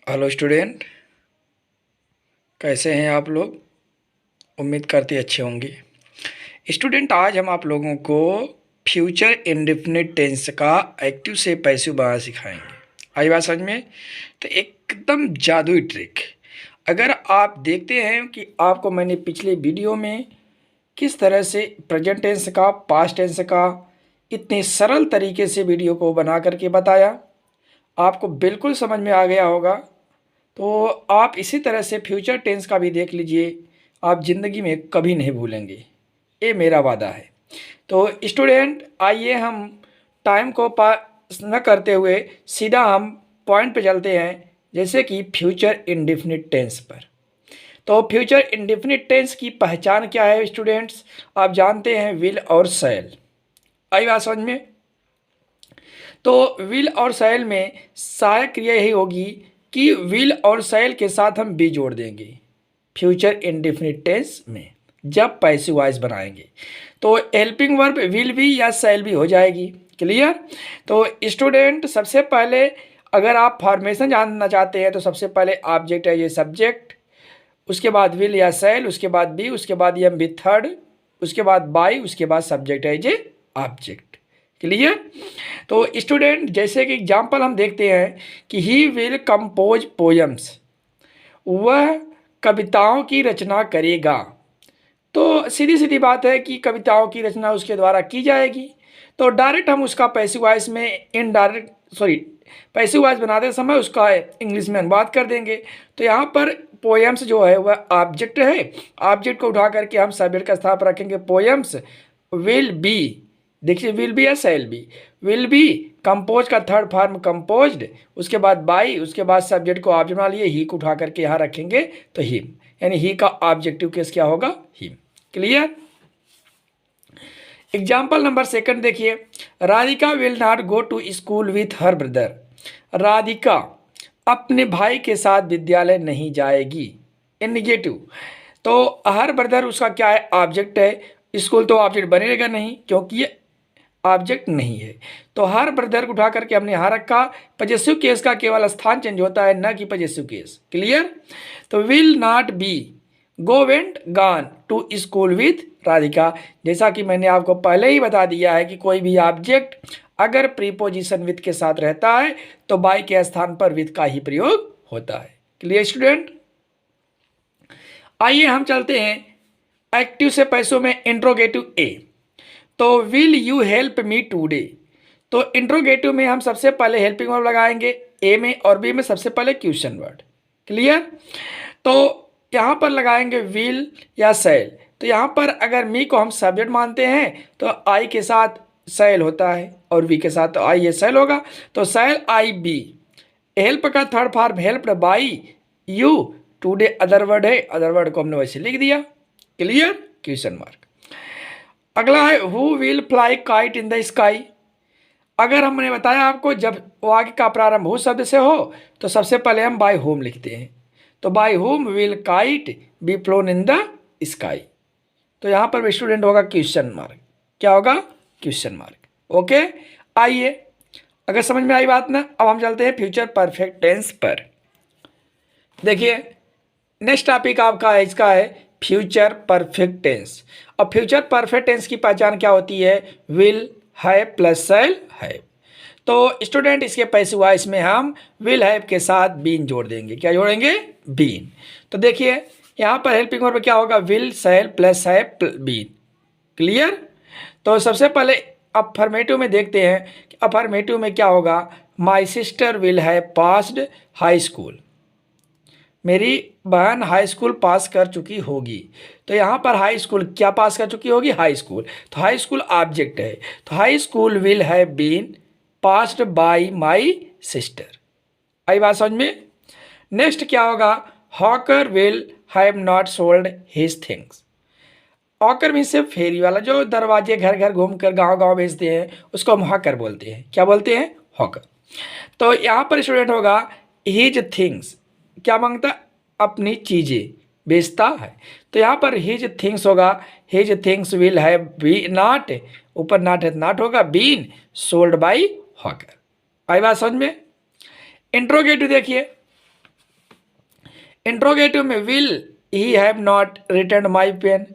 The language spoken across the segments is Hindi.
हेलो स्टूडेंट, कैसे हैं आप लोग। उम्मीद करते अच्छे होंगे। स्टूडेंट, आज हम आप लोगों को फ्यूचर इंडेफिनिट टेंस का एक्टिव से पैसिव बनाना सिखाएंगे। आई बात समझ में। तो एकदम जादुई ट्रिक। अगर आप देखते हैं कि आपको मैंने पिछले वीडियो में किस तरह से प्रेजेंट टेंस का, पास्ट टेंस का इतने सरल तरीके से वीडियो को बना करके बताया, आपको बिल्कुल समझ में आ गया होगा। तो आप इसी तरह से फ्यूचर टेंस का भी देख लीजिए, आप ज़िंदगी में कभी नहीं भूलेंगे, ये मेरा वादा है। तो स्टूडेंट, आइए हम टाइम को पास न करते हुए सीधा हम पॉइंट पे चलते हैं, जैसे कि फ्यूचर इंडेफिनिट टेंस पर। तो फ्यूचर इंडेफिनिट टेंस की पहचान क्या है स्टूडेंट्स? आप जानते हैं विल और शैल। आई बात समझ में। तो विल और शैल में सहायक क्रिया यही होगी कि विल और शैल के साथ हम बी जोड़ देंगे फ्यूचर इंडेफिनिट टेंस में जब पैसिव वॉइस बनाएंगे। तो हेल्पिंग वर्ब विल भी या शैल भी हो जाएगी। क्लियर? तो स्टूडेंट, सबसे पहले अगर आप फॉर्मेशन जानना चाहते हैं तो सबसे पहले ऑब्जेक्ट है ये सब्जेक्ट, उसके बाद विल या शैल, उसके बाद बी, उसके बाद एम बी थर्ड, उसके बाद बाई, उसके बाद सब्जेक्ट है ये ऑब्जेक्ट। क्लियर? तो स्टूडेंट, जैसे कि एग्जाम्पल हम देखते हैं कि ही विल कंपोज पोएम्स, वह कविताओं की रचना करेगा। तो सीधी सीधी बात है कि कविताओं की रचना उसके द्वारा की जाएगी। तो डायरेक्ट हम उसका पैसिव वॉइस में पैसिव वॉइस बनाते समय उसका इंग्लिश में अनुवाद कर देंगे। तो यहाँ पर पोएम्स जो है वह ऑब्जेक्ट है, ऑब्जेक्ट को उठा करके हम सब्जेक्ट का स्थान पर रखेंगे पोएम्स विल बी। देखिए, विल बी या shall be. Will be compose का थर्ड फॉर्म कंपोज्ड, उसके बाद बाई, उसके बाद सब्जेक्ट को ऑब्जेक्ट बना लिए, ही को उठा करके यहाँ रखेंगे तो हिम, यानी ही का ऑब्जेक्टिव केस क्या होगा? Him. Clear? Example number second देखिए, Radhika will not go to school with her brother. Radhika अपने भाई के साथ विद्यालय नहीं जाएगी। In negative. तो हर ब्रदर उसका क्या है? ऑब्जेक्ट है। स्कूल तो ऑब्जेक्ट बनेगा नहीं क्योंकि ये ऑब्जेक्ट नहीं है। तो हर ब्रदर को उठा करके हमने यहाँ रखा। पजेसिव केस का केवल स्थान चेंज होता है, न कि पजेसिव केस। क्लियर? तो will not be go went gone to school with Radhika. जैसा कि मैंने आपको पहले ही बता दिया है कि कोई भी ऑब्जेक्ट अगर प्रीपोजिशन विथ के साथ रहता है तो बाई के स्थान पर विथ का ही प्रयोग होता है। Clear student? आइए हम चलते हैं एक्टिव से पैसों में इंट्रोगेटिव ए। तो will you help me today. तो इंट्रोगेटिव में हम सबसे पहले हेल्पिंग वर्ब लगाएंगे ए में, और बी में सबसे पहले क्वेश्चन वर्ड। क्लियर? तो यहाँ पर लगाएंगे विल या शैल। तो यहाँ पर अगर मी को हम सब्जेक्ट मानते हैं तो आई के साथ शैल होता है और वी के साथ तो आई ये शैल होगा। तो शैल आई बी। हेल्प का third form helped by you. Today other word है, अदर वर्ड को हमने वैसे लिख दिया। क्लियर? Question mark. अगला है who will fly kite in the sky. अगर हमने बताया आपको जब वाक्य का प्रारंभ हु शब्द से हो तो सबसे पहले हम बाय होम लिखते हैं। तो by home will kite be flown in the sky. तो यहाँ पर स्टूडेंट होगा क्वेश्चन मार्क। क्या होगा? Question mark. ओके, आइए, अगर समझ में आई बात ना, अब हम चलते हैं फ्यूचर परफेक्ट टेंस पर। देखिए, नेक्स्ट टॉपिक आपका है, इसका है फ्यूचर परफेक्ट टेंस। अब फ्यूचर परफेक्ट टेंस की पहचान क्या होती है? विल है प्लस शैल है। तो स्टूडेंट, इसके पैसिव वॉइस में हम विल हैव के साथ बीन जोड़ देंगे। क्या जोड़ेंगे? बीन। तो देखिए यहाँ पर हेल्पिंग वर्ब क्या होगा? Will shall plus have been. Clear? तो सबसे पहले अफर्मेटिव में देखते हैं कि अफर्मेटिव में क्या होगा। My sister will have passed high school. मेरी बहन हाई स्कूल पास कर चुकी होगी। तो यहाँ पर हाई स्कूल क्या पास कर चुकी होगी? High school. तो हाई स्कूल ऑब्जेक्ट है। तो high school will have been passed by my sister. आई बात समझ में? नेक्स्ट क्या होगा? Hawker will have not sold his things. Hawker mean से फेरी वाला, जो दरवाजे घर घर घूम कर गाँव गाँव भेजते हैं उसको हम हॉकर बोलते हैं। क्या बोलते हैं? हॉकर। तो यहाँ पर स्टूडेंट होगा हिज थिंग्स। क्या मांगता? अपनी चीज़ें बेचता है। तो यहाँ पर हिज थिंग्स होगा, his things will have be not, ऊपर नॉट है नॉट होगा, बीन सोल्ड बाई हॉकर। आई बात समझ में? इंट्रोगेटिव देखिए, इंट्रोगेटिव में will he have not return my pen,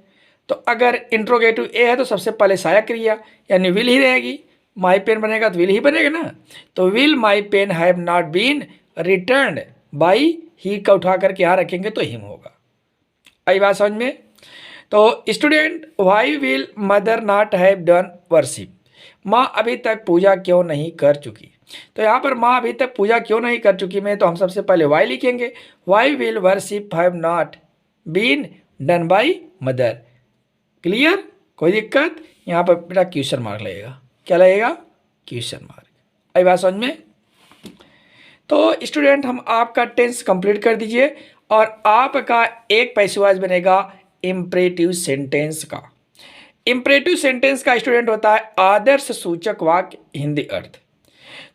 तो अगर इंट्रोगेटिव ए है तो सबसे पहले सहायक क्रिया यानी विल ही रहेगी, माई पेन बनेगा तो विल ही बनेगा ना। तो will my pen have not been return by, he का उठा करके यहाँ रखेंगे तो हिम होगा। आई बात समझ में। तो student why will mother not have done worship, माँ अभी तक पूजा क्यों नहीं कर चुकी। तो यहाँ पर माँ अभी तक पूजा क्यों नहीं कर चुकी में, तो हम सबसे पहले वाई लिखेंगे। Why will worship have not been done by mother. Clear, कोई दिक्कत। यहाँ पर बेटा क्वेश्चन मार्क लगेगा, क्या लगेगा, क्वेश्चन मार्क। आई बात समझ में। तो स्टूडेंट हम आपका टेंस कंप्लीट कर दीजिए और आपका एक पैसेवाइज बनेगा इम्परेटिव सेंटेंस का। इम्परेटिव सेंटेंस का स्टूडेंट होता है आदर्श सूचक वाक्य, हिंदी अर्थ।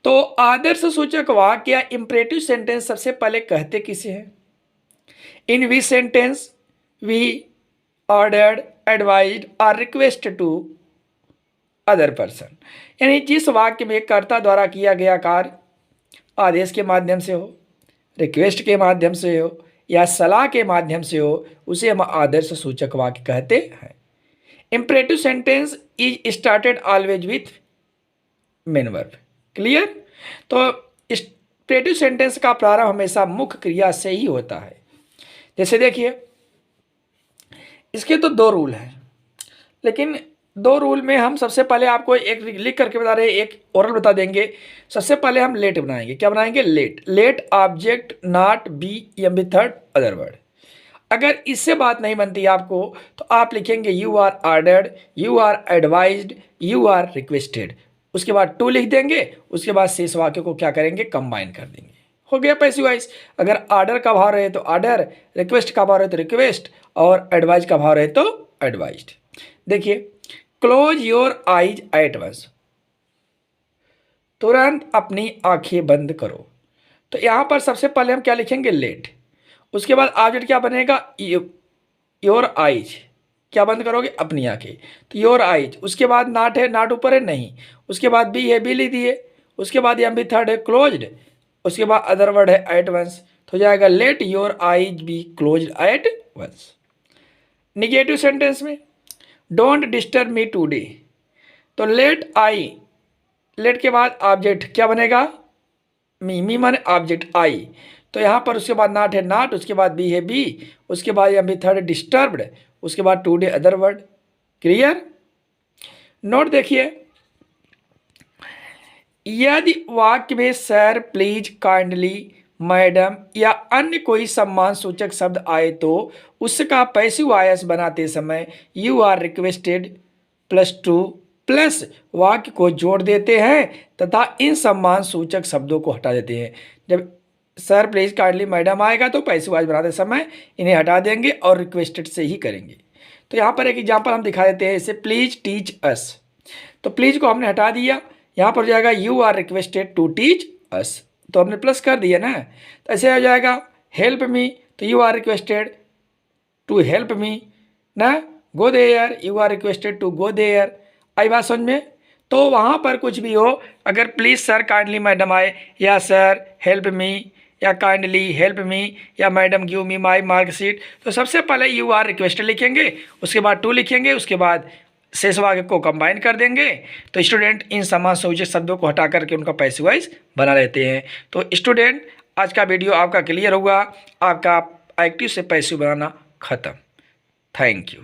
तो आदर्श सूचक वाक्य या इम्परेटिव सेंटेंस सबसे पहले कहते किसे हैं। In we sentence we ordered advised और रिक्वेस्ट टू अदर पर्सन, यानी जिस वाक्य में कर्ता द्वारा किया गया कार्य आदेश के माध्यम से हो, रिक्वेस्ट के माध्यम से हो या सलाह के माध्यम से हो, उसे हम आदर्श सूचक वाक्य कहते हैं। Imperative sentence is started always with main verb. Clear. तो इम्परेटिव सेंटेंस का प्रारंभ हमेशा मुख्य क्रिया से ही होता है। जैसे देखिए इसके तो दो रूल हैं, लेकिन दो रूल में हम सबसे पहले आपको एक लिख करके बता रहे हैं, एक ओरल बता देंगे। सबसे पहले हम लेट बनाएंगे। क्या बनाएंगे, let. Let object not be M B third other word. अगर इससे बात नहीं बनती आपको तो आप लिखेंगे you are ordered, you are advised, you are requested, उसके बाद टू लिख देंगे, उसके बाद शेष वाक्य को क्या करेंगे, कंबाइन कर देंगे। हो गया पैसिव वॉइस। अगर ऑर्डर का भाव रहे तो ऑर्डर, रिक्वेस्ट का भाव रहे तो रिक्वेस्ट और एडवाइज का भाव रहे तो एडवाइज्ड। देखिए close your eyes at once, तुरंत अपनी आंखें बंद करो। तो यहाँ पर सबसे पहले हम क्या लिखेंगे, लेट। उसके बाद ऑब्जेक्ट क्या बनेगा, योर आइज, क्या बंद करोगे, अपनी आंखें, तो योर आइज। उसके बाद नॉट है, नॉट ऊपर है नहीं, उसके बाद बी है, बी लिख दिए, उसके बाद एम बी थर्ड है क्लोज्ड, उसके बाद अदर वर्ड है एट वंस, तो हो जाएगा let your eyes be closed at once. Negative sentence में डोंट डिस्टर्ब मी टूडे, तो लेट आई, लेट के बाद ऑब्जेक्ट क्या बनेगा, मी माने ऑब्जेक्ट आई, तो यहाँ पर उसके बाद नॉट है नॉट, उसके बाद बी है बी, उसके बाद यहाँ भी थर्ड डिस्टर्ब्ड, उसके बाद today other word. Clear. Note देखिए, यदि वाक्य में सर, प्लीज, काइंडली, मैडम या अन्य कोई सम्मान सूचक शब्द आए तो उसका पैसिव वॉइस बनाते समय यू आर रिक्वेस्टेड +2 प्लस वाक्य को जोड़ देते हैं तथा इन सम्मान सूचक शब्दों को हटा देते हैं। जब सर, प्लीज, काइंडली, मैडम आएगा तो पैसिव वॉइस बनाते समय इन्हें हटा देंगे और रिक्वेस्टेड से ही करेंगे। तो यहाँ पर एक एग्जाम्पल हम दिखा देते हैं, जैसे प्लीज टीच अस, तो प्लीज को हमने हटा दिया, यहाँ पर हो जाएगा you are requested to teach us, तो हमने प्लस कर दिया ना। तो ऐसे हो जाएगा हेल्प मी, तो you are requested to help me ना। Go there, you are requested to go there. आई बात समझ में। तो वहाँ पर कुछ भी हो, अगर प्लीज़ सर, काइंडली, मैडम आए, या सर हेल्प मी, या काइंडली हेल्प मी, या मैडम गिव मी माई मार्कशीट, तो सबसे पहले यू आर रिक्वेस्टेड लिखेंगे, उसके बाद टू लिखेंगे, उसके बाद शेष वाक्य को कंबाइन कर देंगे। तो स्टूडेंट इन समान सूचक शब्दों को हटा करके उनका पैसिव वॉइस बना लेते हैं। तो स्टूडेंट आज का वीडियो आपका क्लियर हुआ, आपका एक्टिव से पैसिव बनाना खत्म। Thank you.